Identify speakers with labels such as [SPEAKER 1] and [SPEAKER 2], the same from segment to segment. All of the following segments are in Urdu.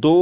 [SPEAKER 1] 2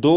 [SPEAKER 1] 2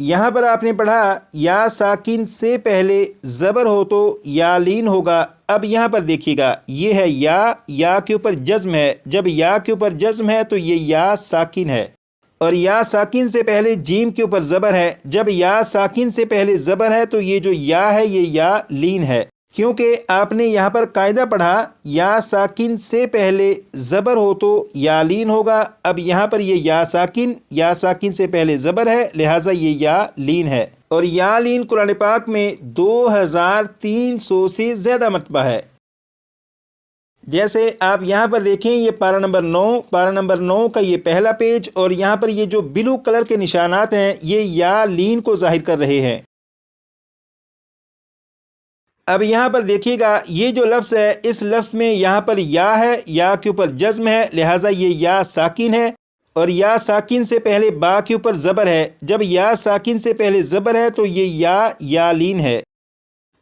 [SPEAKER 1] یہاں پر آپ نے پڑھا یا ساکن سے پہلے زبر ہو تو یا لین ہوگا۔ اب یہاں پر دیکھیے گا، یہ ہے یا کے اوپر جزم ہے۔ جب یا کے اوپر جزم ہے تو یہ یا ساکن ہے، اور یا ساکن سے پہلے جیم کے اوپر زبر ہے۔ جب یا ساکن سے پہلے زبر ہے تو یہ جو یا ہے یہ یا لین ہے، کیونکہ آپ نے یہاں پر قاعدہ پڑھا یا ساکن سے پہلے زبر ہو تو یا لین ہوگا۔ اب یہاں پر یہ یا ساکن سے پہلے زبر ہے، لہٰذا یہ یا لین ہے، اور یا لین قرآن پاک میں 2300 سے زیادہ مرتبہ ہے۔ جیسے آپ یہاں پر دیکھیں، یہ پارہ نمبر 9 کا یہ پہلا پیج، اور یہاں پر یہ جو بلو کلر کے نشانات ہیں یہ یا لین کو ظاہر کر رہے ہیں۔ اب یہاں پر دیکھیے گا، یہ جو لفظ ہے اس لفظ میں یہاں پر یا ہے، یا کے اوپر جزم ہے، لہٰذا یہ یا ساکن ہے، اور یا ساکن سے پہلے با کے اوپر زبر ہے۔ جب یا ساکن سے پہلے زبر ہے تو یہ یا لین ہے۔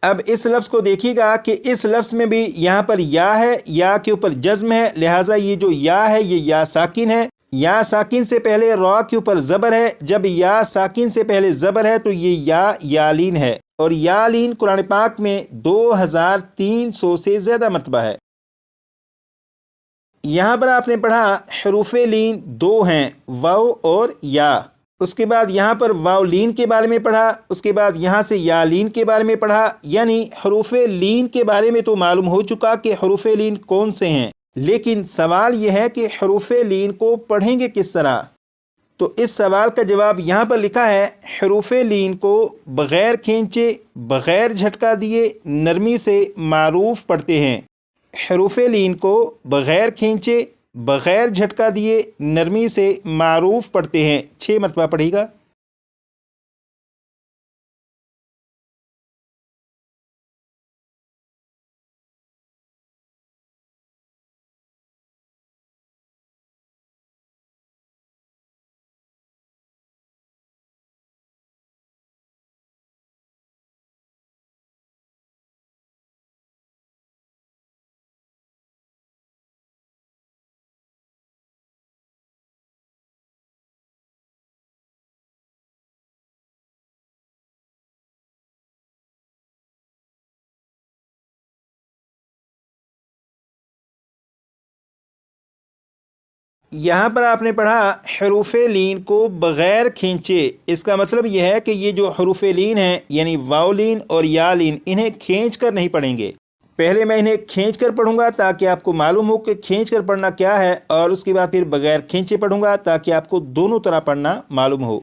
[SPEAKER 1] اب اس لفظ کو دیکھیے گا کہ اس لفظ میں بھی یہاں پر یا ہے، یا کے اوپر جزم ہے، لہٰذا یہ جو یا ہے یہ یا ساکن ہے۔ یا ساکن سے پہلے را کے اوپر زبر ہے، جب یا ساکن سے پہلے زبر ہے تو یہ یا لین ہے، اور یا لین قرآن پاک میں 2300 سے زیادہ مرتبہ ہے۔ یہاں پر آپ نے پڑھا حروف لین 2 ہیں، واو اور یا۔ اس کے بعد یہاں پر واو لین کے بارے میں پڑھا، اس کے بعد یہاں سے یا لین کے بارے میں پڑھا، یعنی حروف لین کے بارے میں تو معلوم ہو چکا کہ حروف لین کون سے ہیں، لیکن سوال یہ ہے کہ حروف لین کو پڑھیں گے کس طرح؟ تو اس سوال کا جواب یہاں پر لکھا ہے، حروف لین کو بغیر کھینچے، بغیر جھٹکا دیے، نرمی سے معروف پڑھتے ہیں۔ حروف لین کو بغیر کھینچے، بغیر جھٹکا دیے، نرمی سے معروف پڑھتے ہیں۔ 6 مرتبہ پڑھے گا۔ یہاں پر آپ نے پڑھا حروف لین کو بغیر کھینچے، اس کا مطلب یہ ہے کہ یہ جو حروف لین ہیں یعنی واو لین اور یا لین، انہیں کھینچ کر نہیں پڑھیں گے۔ پہلے میں انہیں کھینچ کر پڑھوں گا تاکہ آپ کو معلوم ہو کہ کھینچ کر پڑھنا کیا ہے، اور اس کے بعد پھر بغیر کھینچے پڑھوں گا تاکہ آپ کو دونوں طرح پڑھنا معلوم ہو۔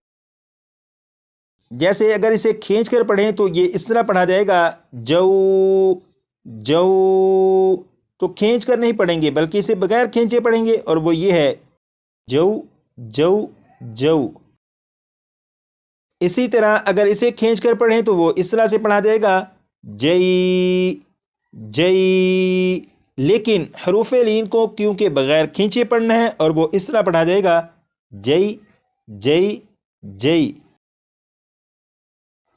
[SPEAKER 1] جیسے اگر اسے کھینچ کر پڑھیں تو یہ اس طرح پڑھا جائے گا، جو، تو کھینچ کر نہیں پڑھیں گے بلکہ اسے بغیر کھینچے پڑھیں گے، اور وہ یہ ہے جو۔ اسی طرح اگر اسے کھینچ کر پڑھیں تو وہ اس طرح سے پڑھا جائے گا، جئی۔ لیکن حروف لین کو کیونکہ بغیر کھینچے پڑھنا ہے اور وہ اس طرح پڑھا جائے گا، جئی۔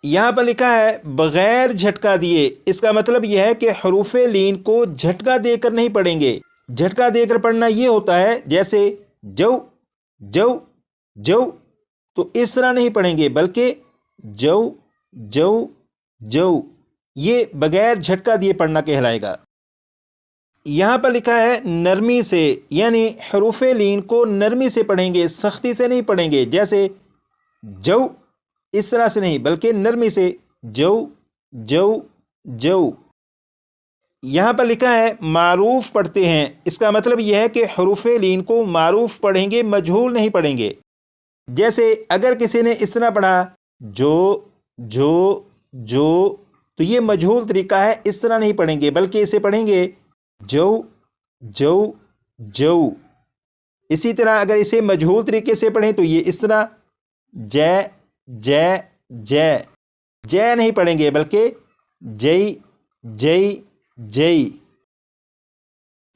[SPEAKER 1] یہاں پر لکھا ہے بغیر جھٹکا دیے، اس کا مطلب یہ ہے کہ حروف لین کو جھٹکا دے کر نہیں پڑھیں گے۔ جھٹکا دے کر پڑھنا یہ ہوتا ہے جیسے جو، تو اس طرح نہیں پڑھیں گے بلکہ جو، یہ بغیر جھٹکا دیے پڑھنا کہلائے گا۔ یہاں پر لکھا ہے نرمی سے، یعنی حروف لین کو نرمی سے پڑھیں گے، سختی سے نہیں پڑھیں گے، جیسے جو، اس طرح سے نہیں بلکہ نرمی سے، جو۔ یہاں پر لکھا ہے معروف پڑھتے ہیں، اس کا مطلب یہ ہے کہ حروف لین کو معروف پڑھیں گے، مجہول نہیں پڑھیں گے۔ جیسے اگر کسی نے اس طرح پڑھا جو، تو یہ مجہول طریقہ ہے، اس طرح نہیں پڑھیں گے بلکہ اسے پڑھیں گے جو۔ اسی طرح اگر اسے مجہول طریقے سے پڑھیں تو یہ اس طرح جے نہیں پڑھیں گے بلکہ جئی۔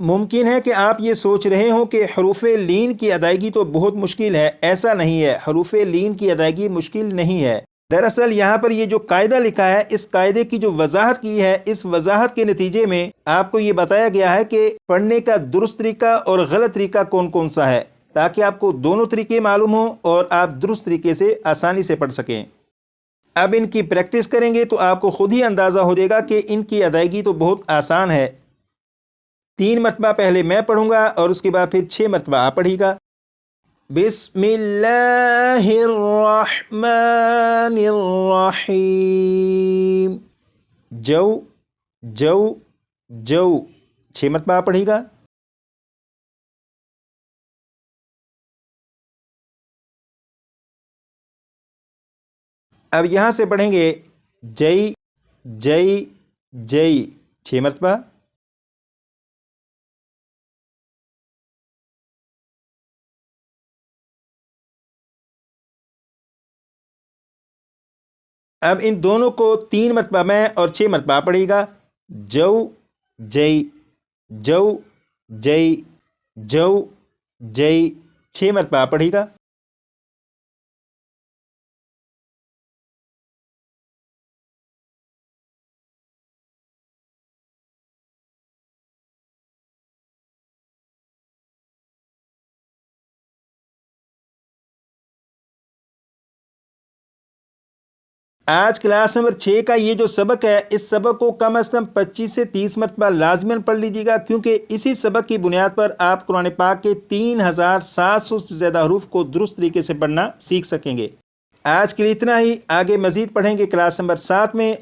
[SPEAKER 1] ممکن ہے کہ آپ یہ سوچ رہے ہوں کہ حروف لین کی ادائیگی تو بہت مشکل ہے، ایسا نہیں ہے، حروف لین کی ادائیگی مشکل نہیں ہے۔ دراصل یہاں پر یہ جو قاعدہ لکھا ہے، اس قاعدے کی جو وضاحت کی ہے، اس وضاحت کے نتیجے میں آپ کو یہ بتایا گیا ہے کہ پڑھنے کا درست طریقہ اور غلط طریقہ کون سا ہے، تاکہ آپ کو دونوں طریقے معلوم ہوں اور آپ درست طریقے سے آسانی سے پڑھ سکیں۔ اب ان کی پریکٹس کریں گے تو آپ کو خود ہی اندازہ ہو جائے گا کہ ان کی ادائیگی تو بہت آسان ہے۔ 3 مرتبہ پہلے میں پڑھوں گا اور اس کے بعد پھر 6 مرتبہ آپ پڑھیے گا۔ بسم اللہ الرحمن الرحیم، جو جو جو 6 مرتبہ آپ پڑھیے گا۔ اب یہاں سے پڑھیں گے جئی جئی جئی 6 مرتبہ۔ اب ان دونوں کو 3 مرتبہ میں اور 6 مرتبہ پڑھیے گا۔ جو جئی جو جئی جو جئی 6 مرتبہ پڑھیے گا۔ آج کلاس نمبر 6 کا یہ جو سبق ہے، اس سبق کو کم از کم 25 سے 30 مرتبہ لازماً پڑھ لیجیے گا، کیونکہ اسی سبق کی بنیاد پر آپ قرآن پاک کے 3700 سے زیادہ حروف کو درست طریقے سے پڑھنا سیکھ سکیں گے۔ آج کے لیے اتنا ہی، آگے مزید پڑھیں گے کلاس نمبر 7 میں۔